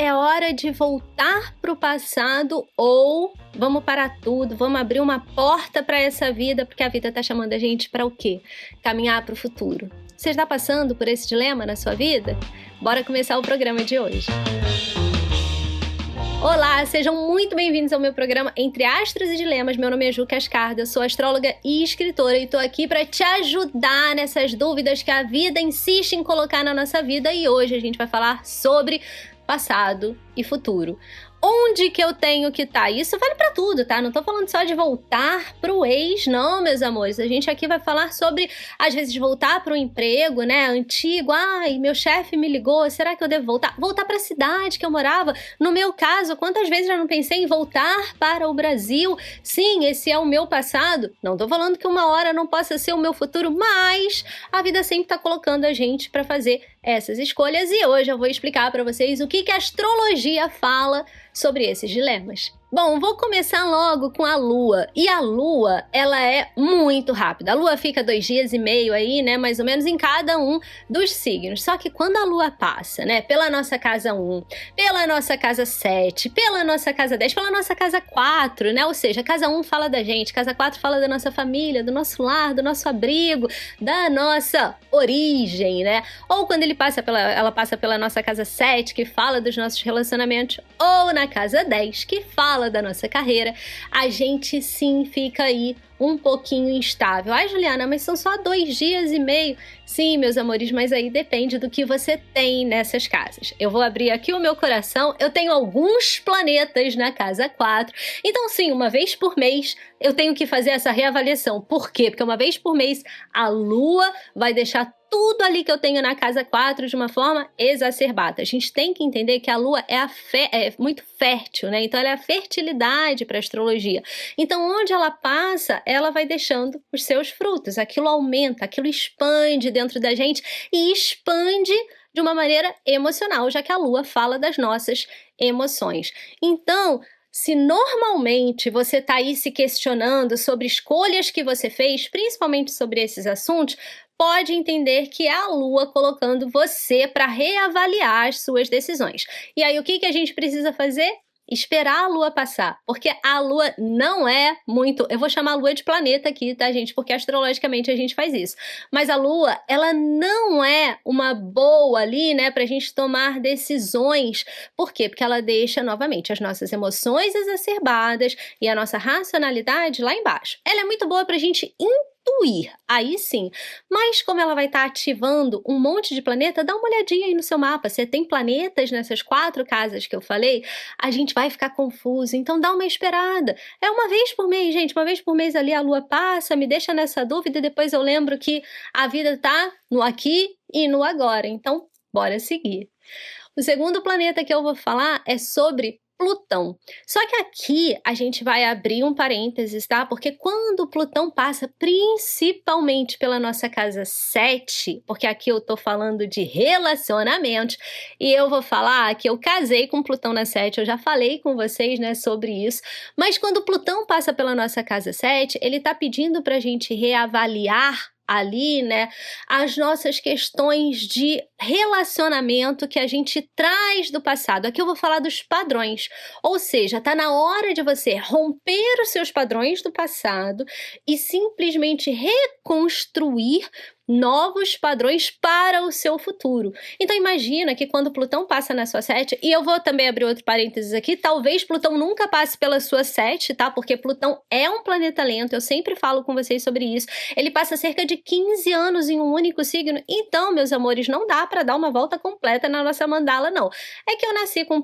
É hora de voltar para o passado ou vamos parar tudo, vamos abrir uma porta para essa vida, porque a vida está chamando a gente para o quê? Caminhar para o futuro. Você está passando por esse dilema na sua vida? Bora começar o programa de hoje. Olá, sejam muito bem-vindos ao meu programa Entre Astros e Dilemas. Meu nome é Ju Cascarda, eu sou astróloga e escritora e tô aqui para te ajudar nessas dúvidas que a vida insiste em colocar na nossa vida, e hoje a gente vai falar sobre passado e futuro. Onde que eu tenho que estar? Isso vale pra tudo, tá? Não tô falando só de voltar pro ex, não, meus amores. A gente aqui vai falar sobre, às vezes, voltar pro emprego, né? Antigo. Ai, meu chefe me ligou, será que eu devo voltar? Voltar pra cidade que eu morava. No meu caso, quantas vezes já não pensei em voltar para o Brasil? Sim, esse é o meu passado. Não tô falando que uma hora não possa ser o meu futuro, mas a vida sempre tá colocando a gente pra fazer essas escolhas. E hoje eu vou explicar pra vocês o que a astrologia fala sobre esses dilemas. Bom, vou começar logo com a Lua. E a Lua, ela é muito rápida. A Lua fica 2 dias e meio aí, né, mais ou menos em cada um dos signos. Só que quando a Lua passa, né, pela nossa casa 1, pela nossa casa 7, pela nossa casa 10, pela nossa casa 4, né, ou seja, casa 1 fala da gente, casa 4 fala da nossa família, do nosso lar, do nosso abrigo, da nossa origem, né, ou quando ela passa pela nossa casa 7, que fala dos nossos relacionamentos, ou na casa 10, que fala da nossa carreira, a gente sim fica aí um pouquinho instável. Ai, Juliana, mas são só 2 dias e meio. Sim, meus amores, mas aí depende do que você tem nessas casas. Eu vou abrir aqui o meu coração. Eu tenho alguns planetas na casa 4. Então, sim, uma vez por mês eu tenho que fazer essa reavaliação. Por quê? Porque uma vez por mês a Lua vai deixar tudo ali que eu tenho na casa 4 de uma forma exacerbada. A gente tem que entender que a Lua é muito fértil, né? Então ela é a fertilidade para a astrologia. Então onde ela passa, ela vai deixando os seus frutos. Aquilo aumenta, aquilo expande dentro da gente e expande de uma maneira emocional, já que a Lua fala das nossas emoções. Então, se normalmente você está aí se questionando sobre escolhas que você fez, principalmente sobre esses assuntos, pode entender que é a Lua colocando você para reavaliar as suas decisões. E aí o que a gente precisa fazer? Esperar a Lua passar, porque a Lua não é muito... Eu vou chamar a Lua de planeta aqui, tá, gente? Porque astrologicamente a gente faz isso. Mas a Lua, ela não é uma boa ali, né, pra gente tomar decisões. Por quê? Porque ela deixa, novamente, as nossas emoções exacerbadas e a nossa racionalidade lá embaixo. Ela é muito boa pra gente intuir, aí sim. Mas como ela vai estar ativando um monte de planeta, dá uma olhadinha aí no seu mapa. Você tem planetas nessas 4 casas que eu falei, a gente vai ficar confuso, então dá uma esperada. É uma vez por mês, gente, uma vez por mês ali a Lua passa, me deixa nessa dúvida e depois eu lembro que a vida tá no aqui e no agora, então bora seguir. O segundo planeta que eu vou falar é sobre Plutão. Só que aqui a gente vai abrir um parênteses, tá? Porque quando Plutão passa principalmente pela nossa casa 7, porque aqui eu tô falando de relacionamentos, e eu vou falar que eu casei com Plutão na 7, eu já falei com vocês, né, sobre isso, mas quando Plutão passa pela nossa casa 7, ele tá pedindo pra gente reavaliar ali, né, as nossas questões de relacionamento que a gente traz do passado. Aqui eu vou falar dos padrões, ou seja, tá na hora de você romper os seus padrões do passado e simplesmente reconstruir novos padrões para o seu futuro. Então imagina que quando Plutão passa na sua 7, e eu vou também abrir outro parênteses aqui, talvez Plutão nunca passe pela sua 7, tá? Porque Plutão é um planeta lento, eu sempre falo com vocês sobre isso. Ele passa cerca de 15 anos em um único signo, então, meus amores, não dá para dar uma volta completa na nossa mandala, não. É que eu nasci com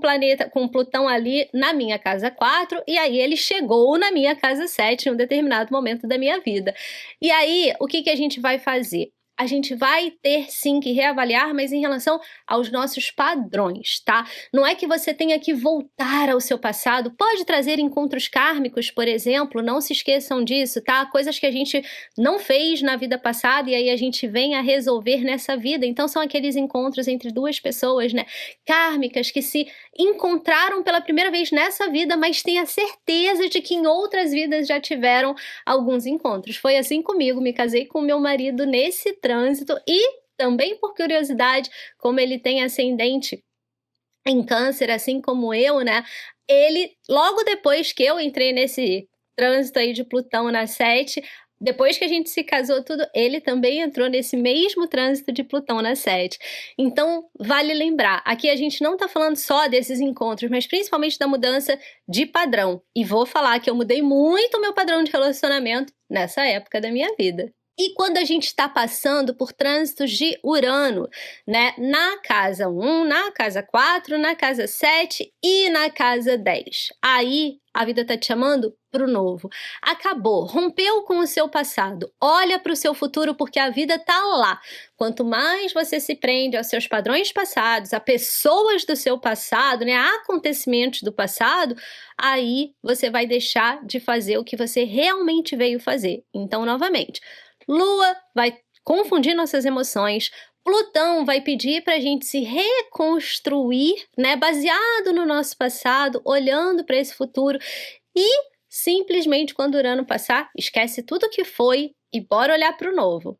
com Plutão ali na minha casa 4, e aí ele chegou na minha casa 7 em um determinado momento da minha vida. E aí, o que a gente vai fazer? A gente vai ter sim que reavaliar, mas em relação aos nossos padrões, tá? Não é que você tenha que voltar ao seu passado, pode trazer encontros kármicos, por exemplo, não se esqueçam disso, tá? Coisas que a gente não fez na vida passada e aí a gente vem a resolver nessa vida. Então são aqueles encontros entre 2 pessoas, né, kármicas, que se encontraram pela primeira vez nessa vida, mas têm a certeza de que em outras vidas já tiveram alguns encontros. Foi assim comigo, me casei com meu marido nesse trânsito e também por curiosidade, como ele tem ascendente em Câncer, assim como eu, né? Ele, logo depois que eu entrei nesse trânsito aí de Plutão na 7, depois que a gente se casou tudo, ele também entrou nesse mesmo trânsito de Plutão na 7. Então, vale lembrar, aqui a gente não tá falando só desses encontros, mas principalmente da mudança de padrão. E vou falar que eu mudei muito o meu padrão de relacionamento nessa época da minha vida. E quando a gente está passando por trânsitos de Urano, né, na casa 1, na casa 4, na casa 7 e na casa 10, aí a vida está te chamando para o novo. Acabou, rompeu com o seu passado, olha para o seu futuro porque a vida está lá. Quanto mais você se prende aos seus padrões passados, a pessoas do seu passado, né, a acontecimentos do passado, aí você vai deixar de fazer o que você realmente veio fazer. Então, novamente, Lua vai confundir nossas emoções, Plutão vai pedir para a gente se reconstruir, né, baseado no nosso passado, olhando para esse futuro e simplesmente quando Urano passar, esquece tudo que foi e bora olhar para o novo.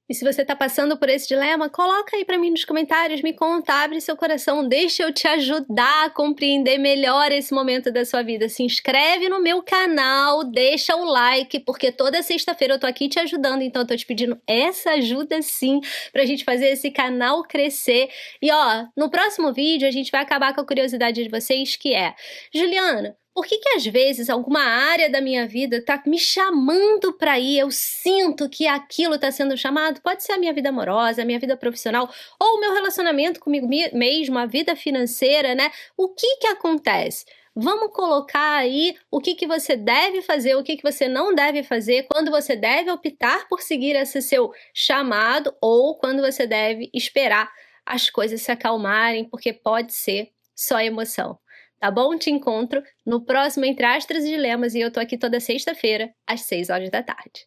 E se você está passando por esse dilema, coloca aí para mim nos comentários, me conta, abre seu coração, deixa eu te ajudar a compreender melhor esse momento da sua vida. Se inscreve no meu canal, deixa o like, porque toda sexta-feira eu tô aqui te ajudando, então eu tô te pedindo essa ajuda sim, pra gente fazer esse canal crescer. E ó, no próximo vídeo a gente vai acabar com a curiosidade de vocês, que é: Juliana, por que às vezes alguma área da minha vida tá me chamando para ir? Eu sinto que aquilo está sendo chamado. Pode ser a minha vida amorosa, a minha vida profissional, ou o meu relacionamento comigo mesmo, a vida financeira, né? O que acontece? Vamos colocar aí o que você deve fazer, o que você não deve fazer, quando você deve optar por seguir esse seu chamado ou quando você deve esperar as coisas se acalmarem, porque pode ser só emoção. Tá bom? Te encontro no próximo Entre Astros e Dilemas e eu tô aqui toda sexta-feira, às 6 horas da tarde.